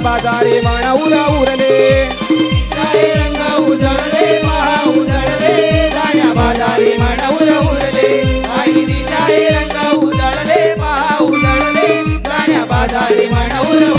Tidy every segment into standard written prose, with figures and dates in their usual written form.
बाजारी मन उरले रंग उजळले महा उजळले जाण्या बाजारी मन उरले आई दिशाए रंग उजळले महा उजळले जाण्या बाजारी मन उरले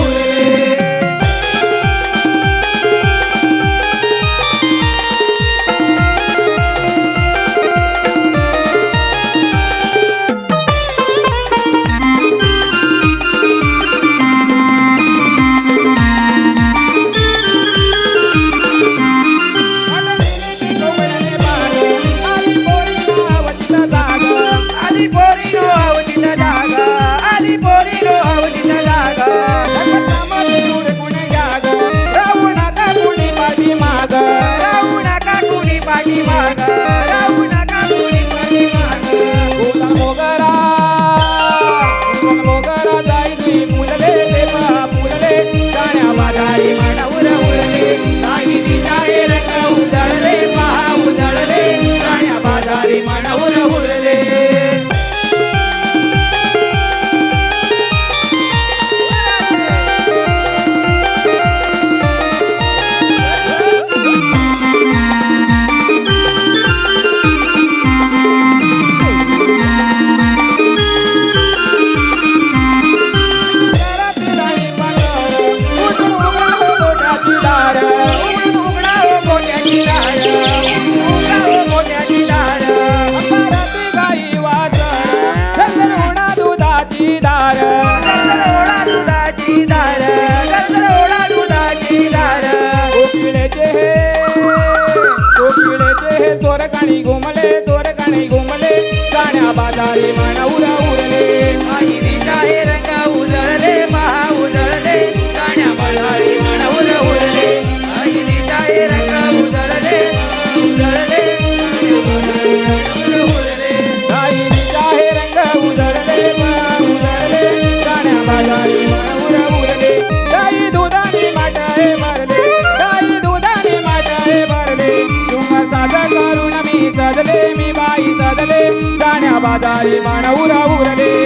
सोरकाणी घुमले जाण्या बाजारी मन उरले आई दिशाए रंग उजळले महा उजळले जाण्या बाजारी मन उरले आई दिशाए रंग उजळले उजळले आई दिशाए रंग उजळले उजळले जाण्या बाजारी मन उरले गाई दुधाने माटाळे भरले गाई दुधाने माटाळे भरले तुम्हा साज करून मी सजले मी बाई सजले जाण्या बाजारी मन उरले